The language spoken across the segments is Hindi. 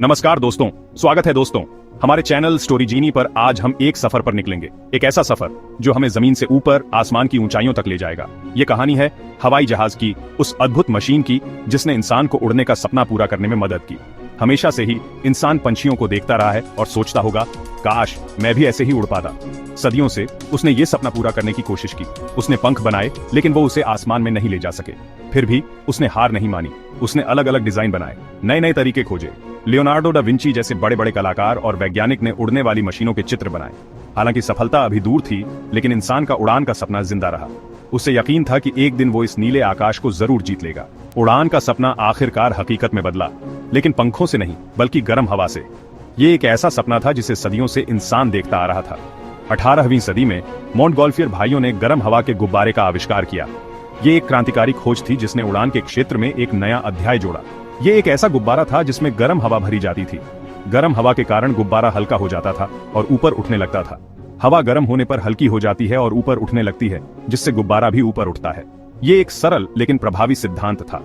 नमस्कार दोस्तों, स्वागत है दोस्तों हमारे चैनल स्टोरी जीनी पर। आज हम एक सफर पर निकलेंगे, एक ऐसा सफर जो हमें जमीन से ऊपर आसमान की ऊंचाइयों तक ले जाएगा। ये कहानी है हवाई जहाज की, उस अद्भुत मशीन की जिसने इंसान को उड़ने का सपना पूरा करने में मदद की। हमेशा से ही इंसान पंछियों को देखता रहा है और सोचता होगा, काश मैं भी ऐसे ही उड़ पाता। सदियों से उसने ये सपना पूरा करने की कोशिश की। उसने पंख बनाए, लेकिन वो उसे आसमान में नहीं ले जा सके। फिर भी उसने हार नहीं मानी। उसने अलग अलग डिजाइन बनाए, नए नए तरीके खोजे। लियोनार्डो डा विंची जैसे बड़े बड़े कलाकार और वैज्ञानिक ने उड़ने वाली मशीनों के चित्र बनाए। हालांकि सफलता अभी दूर थी, लेकिन इंसान का उड़ान का सपना जिंदा रहा। उसे यकीन था कि एक दिन वो इस नीले आकाश को जरूर जीत लेगा। उड़ान का सपना आखिरकार हकीकत में बदला, लेकिन पंखों से नहीं, बल्कि गर्म हवा से। ये एक ऐसा सपना था जिसे सदियों से इंसान देखता आ रहा था। 18वीं सदी में मोंटगोल्फियर भाइयों ने गर्म हवा के गुब्बारे का आविष्कार किया। ये एक क्रांतिकारी खोज थी जिसने उड़ान के क्षेत्र में एक नया अध्याय जोड़ा। ये एक ऐसा गुब्बारा था जिसमें गर्म हवा भरी जाती थी। गर्म हवा के कारण गुब्बारा हल्का हो जाता था और ऊपर उठने लगता था। हवा गर्म होने पर हल्की हो जाती है और ऊपर उठने लगती है, जिससे गुब्बारा भी ऊपर उठता है। ये एक सरल लेकिन प्रभावी सिद्धांत था।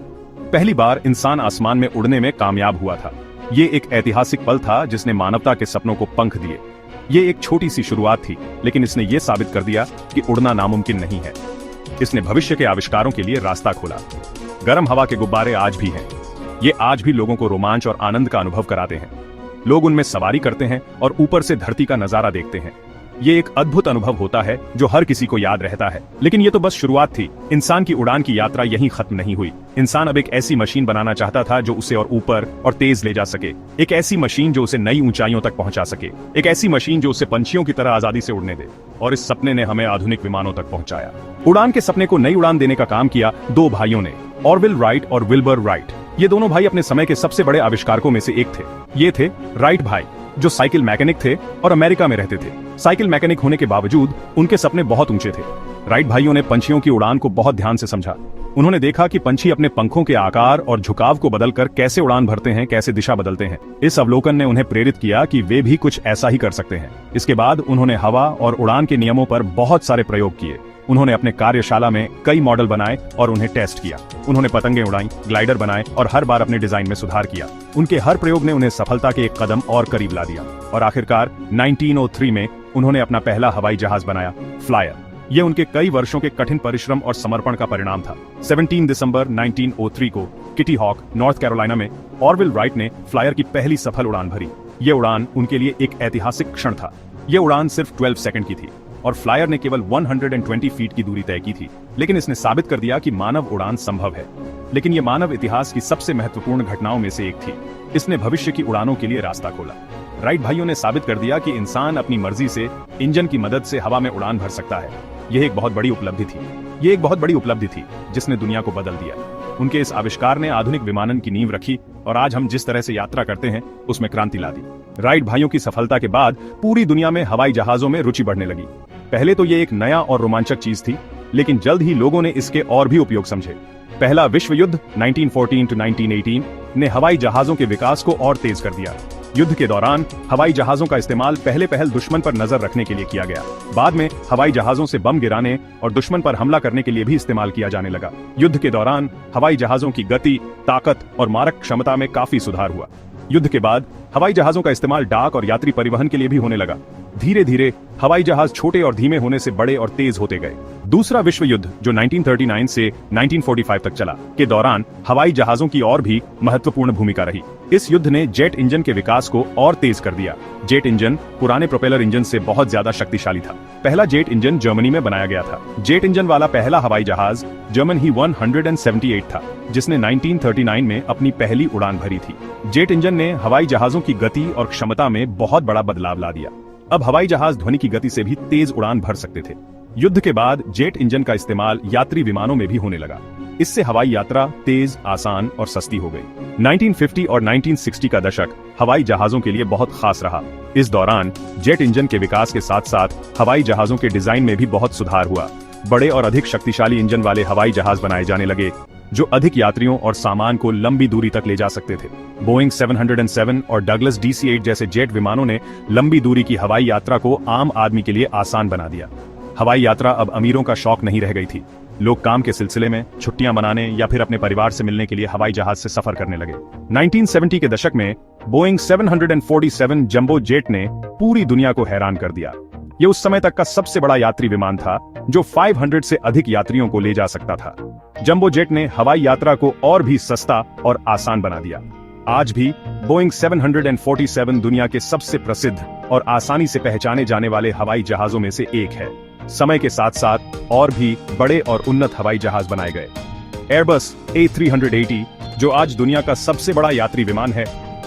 पहली बार इंसान आसमान में उड़ने में कामयाब हुआ था। ये एक ऐतिहासिक पल था जिसने मानवता के सपनों को पंख दिए। ये एक छोटी सी शुरुआत थी, लेकिन इसने ये साबित कर दिया कि उड़ना नामुमकिन नहीं है। इसने भविष्य के आविष्कारों के लिए रास्ता खोला। गर्म हवा के गुब्बारे आज भी हैं। ये आज भी लोगों को रोमांच और आनंद का अनुभव कराते हैं। लोग उनमें सवारी करते हैं और ऊपर से धरती का नजारा देखते हैं। ये एक अद्भुत अनुभव होता है जो हर किसी को याद रहता है। लेकिन ये तो बस शुरुआत थी। इंसान की उड़ान की यात्रा यहीं खत्म नहीं हुई। इंसान अब एक ऐसी मशीन बनाना चाहता था जो उसे और ऊपर और तेज ले जा सके। एक ऐसी मशीन जो उसे नई ऊंचाइयों तक पहुंचा सके। एक ऐसी मशीन जो उसे पंछियों की तरह आजादी से उड़ने दे। और इस सपने ने हमें आधुनिक विमानों तक पहुंचाया। उड़ान के सपने को नई उड़ान देने का काम किया दो भाइयों ने, ऑरविल राइट और विल्बर राइट। ये दोनों भाई अपने समय के सबसे बड़े आविष्कारकों में से एक थे। ये थे राइट भाई, जो साइकिल मैकेनिक थे और अमेरिका में रहते थे। साइकिल मैकेनिक होने के बावजूद उनके सपने बहुत ऊंचे थे। राइट भाइयों ने पंछियों की उड़ान को बहुत ध्यान से समझा। उन्होंने देखा कि पंछी अपने पंखों के आकार और झुकाव को बदलकर कैसे उड़ान भरते हैं, कैसे दिशा बदलते हैं। इस अवलोकन ने उन्हें प्रेरित किया कि वे भी कुछ ऐसा ही कर सकते हैं। इसके बाद उन्होंने हवा और उड़ान के नियमों पर बहुत सारे प्रयोग किए। उन्होंने अपने कार्यशाला में कई मॉडल बनाए और उन्हें टेस्ट किया। उन्होंने पतंगें उड़ाई, ग्लाइडर बनाए और हर बार अपने डिजाइन में सुधार किया। उनके हर प्रयोग ने उन्हें सफलता के एक कदम और करीब ला दिया। और आखिरकार 1903 में उन्होंने अपना पहला हवाई जहाज बनाया, फ्लायर। ये उनके कई वर्षों के कठिन परिश्रम और समर्पण का परिणाम था। 17 दिसंबर 1903 को किटी हॉक, नॉर्थ कैरोलिना में ऑरविल राइट ने फ्लायर की पहली सफल उड़ान भरी। ये उड़ान उनके लिए एक ऐतिहासिक क्षण था। ये उड़ान सिर्फ 12 सेकंड की थी और फ्लायर ने केवल 120 फीट की दूरी तय की थी। लेकिन इसने साबित कर दिया कि मानव उड़ान संभव है। लेकिन यह मानव इतिहास की सबसे महत्वपूर्ण घटनाओं में से एक थी। इसने भविष्य की उड़ानों के लिए रास्ता खोला। राइट भाइयों ने साबित कर दिया कि इंसान अपनी मर्जी से इंजन की मदद से हवा में उड़ान भर सकता है। यह एक बहुत बड़ी उपलब्धि थी। ये एक बहुत बड़ी उपलब्धि थी जिसने दुनिया को बदल दिया। उनके इस आविष्कार ने आधुनिक विमानन की नींव रखी और आज हम जिस तरह से यात्रा करते हैं उसमें क्रांति ला दी। राइट भाइयों की सफलता के बाद पूरी दुनिया में हवाई जहाजों में रुचि बढ़ने लगी। पहले तो ये एक नया और रोमांचक चीज थी, लेकिन जल्द ही लोगों ने इसके और भी उपयोग समझे। पहला विश्व युद्ध 1914 to 1918 ने हवाई जहाजों के विकास को और तेज कर दिया। युद्ध के दौरान हवाई जहाजों का इस्तेमाल पहल दुश्मन पर नजर रखने के लिए किया गया। बाद में हवाई जहाजों से बम गिराने और दुश्मन पर हमला करने के लिए भी इस्तेमाल किया जाने लगा। युद्ध के दौरान हवाई जहाजों की गति, ताकत और मारक क्षमता में काफी सुधार हुआ। युद्ध के बाद हवाई जहाजों का इस्तेमाल डाक और यात्री परिवहन के लिए भी होने लगा। धीरे धीरे हवाई जहाज छोटे और धीमे होने से बड़े और तेज होते गए। दूसरा विश्व युद्ध, जो 1939 से 1945 तक चला, के दौरान हवाई जहाजों की और भी महत्वपूर्ण भूमिका रही। इस युद्ध ने जेट इंजन के विकास को और तेज कर दिया। जेट इंजन पुराने प्रोपेलर इंजन से बहुत ज्यादा शक्तिशाली था। पहला जेट इंजन जर्मनी में बनाया गया था। जेट इंजन वाला पहला हवाई जहाज जर्मन ही 178 था, जिसने 1939 में अपनी पहली उड़ान भरी थी। जेट इंजन ने हवाई जहाजों की गति और क्षमता में बहुत बड़ा बदलाव ला दिया। अब हवाई जहाज ध्वनि की गति से भी तेज उड़ान भर सकते थे। युद्ध के बाद जेट इंजन का इस्तेमाल यात्री विमानों में भी होने लगा। इससे हवाई यात्रा तेज, आसान और सस्ती हो गई। 1950 और 1960 का दशक हवाई जहाजों के लिए बहुत खास रहा। इस दौरान जेट इंजन के विकास के साथ साथ हवाई जहाजों के डिजाइन में भी बहुत सुधार हुआ। बड़े और अधिक शक्तिशाली इंजन वाले हवाई जहाज बनाए जाने लगे, जो अधिक यात्रियों और सामान को लंबी दूरी तक ले जा सकते थे। बोइंग 707 और डगलस DC-8 जैसे जेट विमानों ने लंबी दूरी की हवाई यात्रा को आम आदमी के लिए आसान बना दिया। हवाई यात्रा अब अमीरों का शौक नहीं रह गई थी। लोग काम के सिलसिले में, छुट्टियां मनाने या फिर अपने परिवार से मिलने के लिए हवाई जहाज से सफर करने लगे। 1970 के दशक में बोइंग 747 जंबो जेट ने पूरी दुनिया को हैरान कर दिया। यह उस समय तक का सबसे बड़ा यात्री विमान था जो 500 से अधिक यात्रियों को ले जा सकता था। जंबो जेट ने हवाई यात्रा को और भी सस्ता और आसान बना दिया। आज भी बोइंग 747 दुनिया के सबसे प्रसिद्ध और आसानी से पहचाने जाने वाले हवाई जहाजों में से एक है। समय के साथ साथ और भी बड़े और उन्नत हवाई जहाज बनाए गए। एयरबस A380 जो आज दुनिया का सबसे बड़ा यात्री विमान है,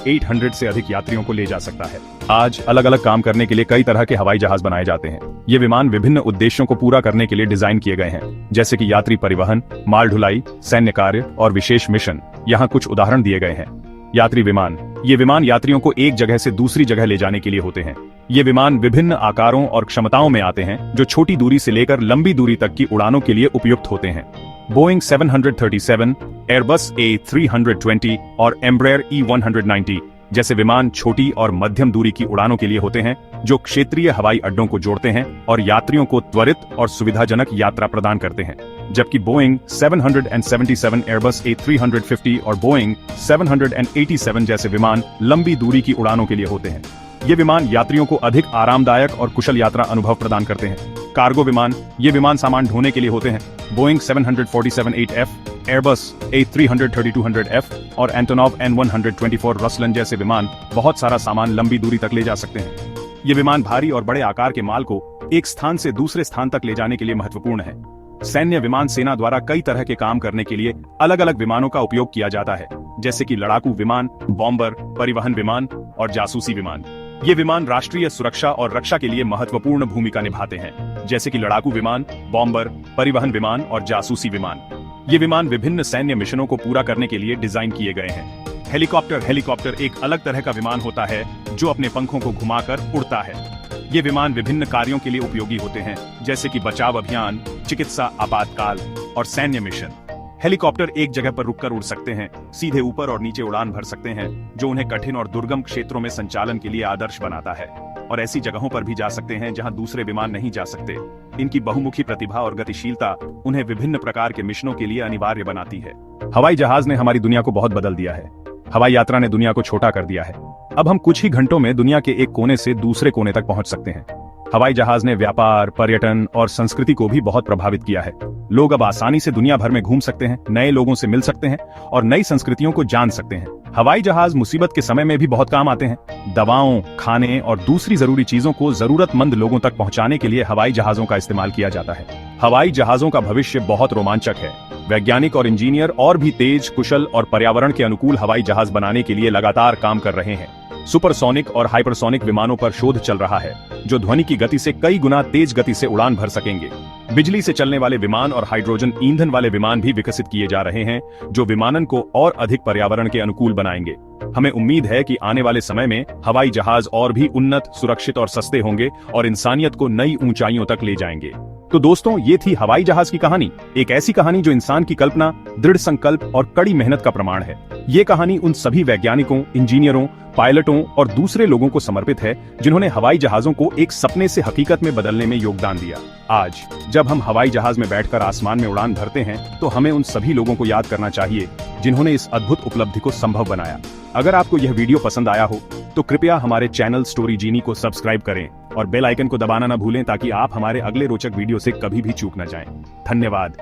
800 से अधिक यात्रियों को ले जा सकता है। आज अलग अलग काम करने के लिए कई तरह के हवाई जहाज बनाए जाते हैं। ये विमान विभिन्न उद्देश्यों को पूरा करने के लिए डिजाइन किए गए हैं, जैसे कि यात्री परिवहन, माल ढुलाई, सैन्य कार्य और विशेष मिशन। यहाँ कुछ उदाहरण दिए गए हैं। यात्री विमान, ये विमान यात्रियों को एक जगह से दूसरी जगह ले जाने के लिए होते हैं। ये विमान विभिन्न आकारों और क्षमताओं में आते हैं, जो छोटी दूरी से लेकर लंबी दूरी तक की उड़ानों के लिए उपयुक्त होते हैं। बोइंग 737, एयरबस A320 और एम्ब्रेयर E190 जैसे विमान छोटी और मध्यम दूरी की उड़ानों के लिए होते हैं, जो क्षेत्रीय हवाई अड्डों को जोड़ते हैं और यात्रियों को त्वरित और सुविधाजनक यात्रा प्रदान करते हैं। जबकि बोइंग 777, एयरबस A350 और बोइंग 787 जैसे विमान लंबी दूरी की उड़ानों के लिए होते हैं। ये विमान यात्रियों को अधिक आरामदायक और कुशल यात्रा अनुभव प्रदान करते हैं। कार्गो विमान, ये विमान सामान ढोने के लिए होते हैं। बोइंग 747-8F, एयरबस A330-200F और एंटोनॉव N124 रसलन जैसे विमान बहुत सारा सामान लंबी दूरी तक ले जा सकते हैं। ये विमान भारी और बड़े आकार के माल को एक स्थान से दूसरे स्थान तक ले जाने के लिए महत्वपूर्ण है। सैन्य विमान सेना द्वारा कई तरह के काम करने के लिए अलग अलग विमानों का उपयोग किया जाता है, जैसे कि लड़ाकू विमान, बॉम्बर, परिवहन विमान और जासूसी विमान। ये विमान राष्ट्रीय सुरक्षा और रक्षा के लिए महत्वपूर्ण भूमिका निभाते हैं, जैसे कि लड़ाकू विमान, बॉम्बर, परिवहन विमान और जासूसी विमान। ये विमान विभिन्न सैन्य मिशनों को पूरा करने के लिए डिजाइन किए गए हैं। हेलीकॉप्टर एक अलग तरह का विमान होता है जो अपने पंखों को घुमाकर उड़ता है। ये विमान विभिन्न कार्यों के लिए उपयोगी होते हैं, जैसे कि बचाव अभियान, चिकित्सा आपातकाल और सैन्य मिशन। हेलीकॉप्टर एक जगह पर रुककर उड़ सकते हैं, सीधे ऊपर और नीचे उड़ान भर सकते हैं, जो उन्हें कठिन और दुर्गम क्षेत्रों में संचालन के लिए आदर्श बनाता है, और ऐसी जगहों पर भी जा सकते हैं जहां दूसरे विमान नहीं जा सकते। इनकी बहुमुखी प्रतिभा और गतिशीलता उन्हें विभिन्न प्रकार के मिशनों के लिए अनिवार्य बनाती है। हवाई जहाज ने हमारी दुनिया को बहुत बदल दिया है। हवाई यात्रा ने दुनिया को छोटा कर दिया है। अब हम कुछ ही घंटों में दुनिया के एक कोने से दूसरे कोने तक पहुंच सकते हैं। हवाई जहाज ने व्यापार, पर्यटन और संस्कृति को भी बहुत प्रभावित किया है। लोग अब आसानी से दुनिया भर में घूम सकते हैं, नए लोगों से मिल सकते हैं और नई संस्कृतियों को जान सकते हैं। हवाई जहाज मुसीबत के समय में भी बहुत काम आते हैं। दवाओं, खाने और दूसरी जरूरी चीजों को जरूरतमंद लोगों तक पहुंचाने के लिए हवाई जहाजों का इस्तेमाल किया जाता है। हवाई जहाजों का भविष्य बहुत रोमांचक है। वैज्ञानिक और इंजीनियर और भी तेज, कुशल और पर्यावरण के अनुकूल हवाई जहाज बनाने के लिए लगातार काम कर रहे हैं। सुपरसोनिक और हाइपरसोनिक विमानों पर शोध चल रहा है, जो ध्वनि की गति से कई गुना तेज गति से उड़ान भर सकेंगे। बिजली से चलने वाले विमान और हाइड्रोजन ईंधन वाले विमान भी विकसित किए जा रहे हैं, जो विमानन को और अधिक पर्यावरण के अनुकूल बनाएंगे। हमें उम्मीद है कि आने वाले समय में हवाई जहाज और भी उन्नत, सुरक्षित और सस्ते होंगे और इंसानियत को नई ऊंचाइयों तक ले जाएंगे। तो दोस्तों, ये थी हवाई जहाज की कहानी। एक ऐसी कहानी जो इंसान की कल्पना, दृढ़ संकल्प और कड़ी मेहनत का प्रमाण है। ये कहानी उन सभी वैज्ञानिकों, इंजीनियरों, पायलटों और दूसरे लोगों को समर्पित है जिन्होंने हवाई जहाजों को एक सपने से हकीकत में बदलने में योगदान दिया। आज जब हम हवाई जहाज में बैठकर आसमान में उड़ान भरते हैं, तो हमें उन सभी लोगों को याद करना चाहिए जिन्होंने इस अद्भुत उपलब्धि को संभव बनाया। अगर आपको यह वीडियो पसंद आया हो तो कृपया हमारे चैनल स्टोरी जीनी को सब्सक्राइब करें और बेल आइकन को दबाना न भूलें, ताकि आप हमारे अगले रोचक वीडियो से कभी भी चूक न जाएं। धन्यवाद।